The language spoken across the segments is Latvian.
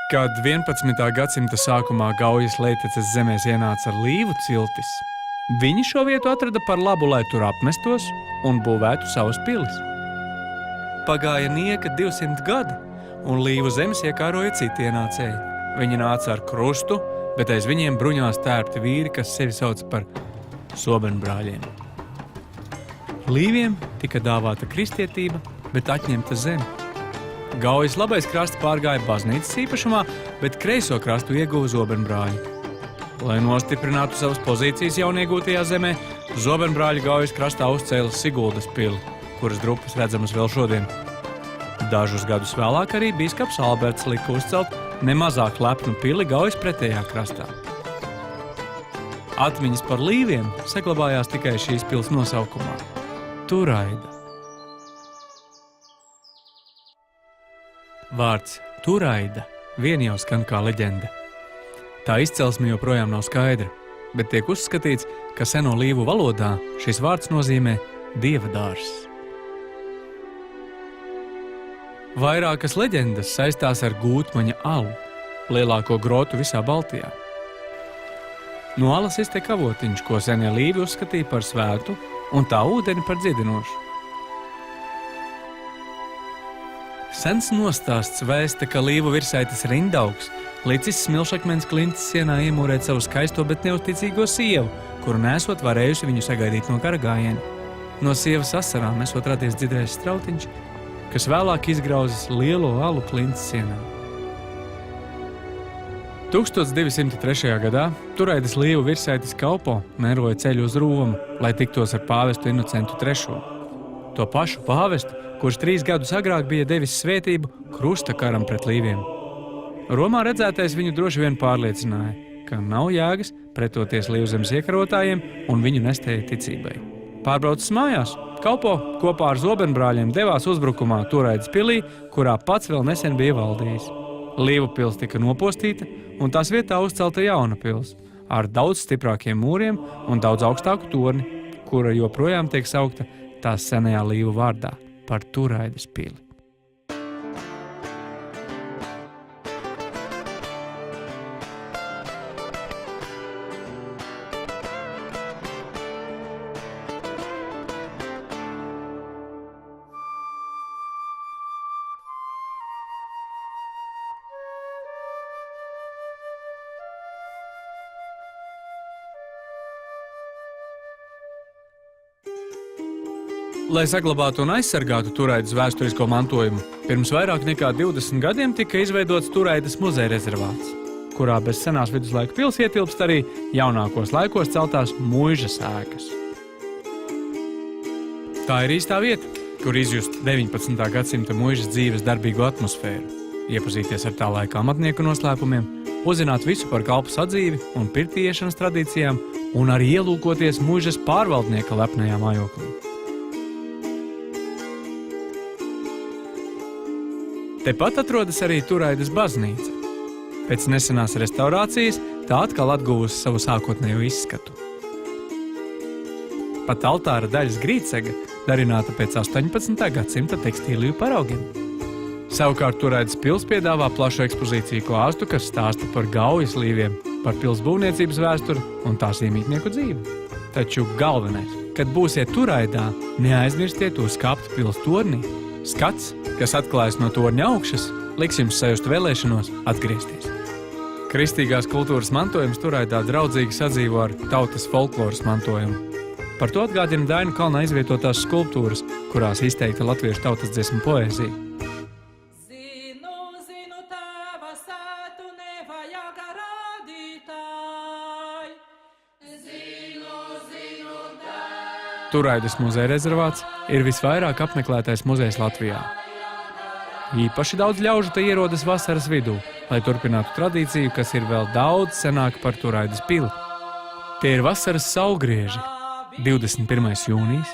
Kad 11. gadsimta sākumā Gaujas Leiteces zemēs ienāca Līvu ciltis, viņi šo vietu atrada par labu, lai tur apmestos un būvētu savas pilis. Pagāja nieka 200 gadi, un Līvu zemes iekāroja citi ienācēji. Viņi nāca ar krustu, bet aiz viņiem bruņās tērpti vīri, kas sevi sauc par sobenbrāļiem. Līviem tika dāvāta kristietība, bet atņemta zeme. Gaujas labais krasts pārgāja baznīcas īpašumā, bet kreiso krastu ieguva zobenbrāļi. Lai nostiprinātu savas pozīcijas jauniegūtajā zemē, zobenbrāļi Gaujas krastā uzcēla Siguldas pili, kuras drupas redzamas vēl šodien. Dažus gadus vēlāk arī bīskaps Alberts lika uzcelt nemazāk lepnu pili Gaujas pretējā krastā. Atmiņas par Līviem saglabājās tikai šīs pils nosaukumā – Turaida. Vārds Turaida vien jau skan kā leģenda. Tā izcelsme joprojām nav skaidra, bet tiek uzskatīts, ka seno līvu valodā šis vārds nozīmē dieva dārzs. Vairākas leģendas saistās ar Gūtmaņa alu, lielāko grotu visā Baltijā. No alas iztek avotiņš, ko senie līvi uzskatīja par svētu, un tā ūdeni par dziedinošu. Sens nostāsts vēsta, ka Līvu virsaitis Rindaugs licis smilšakmens klintis sienā iemūrēt savu skaisto, bet neusticīgo sievu, kuru nesot varējusi viņu sagaidīt no kara gājiena. No sievas asarām esot radies dzidrais strautiņš, kas vēlāk izgrauzis lielo alu klintis sienā. 1203. gadā Turaidas Līvu virsaitis Kaupo mēroja ceļu uz Romu, lai tiktos ar pāvestu Inocentu III. To pašu pāvestu, kurš 3 gadus agrāk bija devis svētību krusta karam pret Līviem. Romā redzētais viņu droši vien pārliecināja, ka nav jēgas pretoties Līvzemes iekarotājiem un viņu nestēja ticībai. Pārbraucis mājās, Kaupo kopā ar zobenbrāļiem devās uzbrukumā Turaidas pilī, kurā pats vēl nesen bija valdījis. Līvu pils tika nopostīta, un tās vietā uzcelta jauna pils ar daudz stiprākiem mūriem un daudz augstāku torni, kura joprojām tiek saukta tās senajā Līvu vārdā par Turaidas pili. Lai saglabātu un aizsargātu Turaidas vēsturisko mantojumu, pirms vairāk nekā 20 gadiem tika izveidots Turaidas muzeja rezervāts, kurā bez senās viduslaiku pils ietilpst arī jaunākos laikos celtās muižas ēkas. Tā ir īstā vieta, kur izjust 19. gadsimta muižas dzīves darbīgo atmosfēru, iepazīties ar tā laika amatnieku noslēpumiem, uzzināt visu par kalpu sadzīvi un pirtiešanas tradīcijām un arī ielūkoties muižas pārvaldnieka lepnajā mājoklī. Tepat atrodas arī Turaidas baznīca. Pēc nesenās restaurācijas tā atkal atguvusi savu sākotnējo izskatu. Pat altāra daļas grīdsega darināta pēc 18. gadsimta tekstīliju paraugiem. Savukārt Turaidas pils piedāvā plašu ekspozīciju klāstu, kas stāsta par Gaujas Līviem, par pils būvniecības vēsturi un tās iemītnieku dzīvi. Taču galvenais, kad būsiet Turaidā, neaizmirstiet uzkāpt pils tornī. Skats, kas atklājas no torņa augšas, liks jums sajust vēlēšanos atgriezties. Kristīgās kultūras mantojums Turaidā draudzīgi sadzīvo ar tautas folkloras mantojumu. Par to atgādina Dainu kalnā izvietotās skulptūras, kurās izteikta latviešu tautas dziesmu poēzija. Turaidas muzeja rezervāts ir visvairāk apmeklētais muzejs Latvijā. Īpaši daudz ļaužu te ierodas vasaras vidū, lai turpinātu tradīciju, kas ir vēl daudz senāka par Turaidas pili. Tie ir vasaras saulgrieži, 21. jūnijas,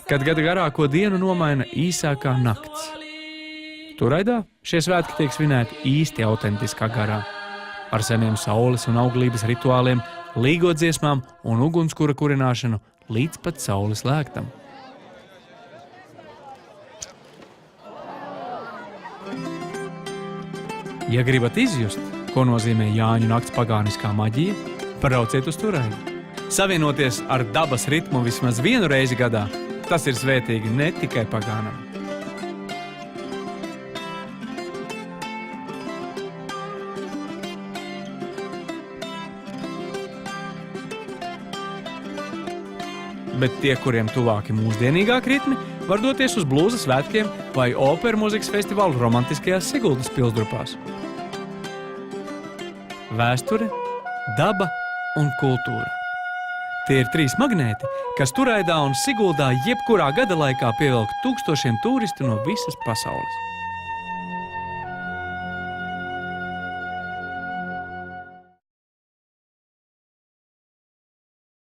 kad gada garāko dienu nomaina īsākā nakts. Turaidā šie svētki tiek svinēti īsti autentiskā garā, ar seniem saules un auglības rituāliem, līgodziesmām un ugunskura kurināšanu līdz pat saules lēktam. Ja gribat izjust, ko nozīmē Jāņu nakts pagāniskā maģija, brauciet uz Turaidu. Savienoties ar dabas ritmu vismaz vienu reizi gadā, tas ir svētīgi ne tikai pagānam. Bet tie, kuriem tuvāki mūsdienīgāk ritmi, var doties uz blūza svētkiem vai operu mūzikas festivālu romantiskajās Siguldas pilsdrupās. Vēsture, daba un kultūra. Tie ir 3 magnēti, kas Turaidā un Siguldā jebkurā gada laikā pievelk tūkstošiem turistu no visas pasaules.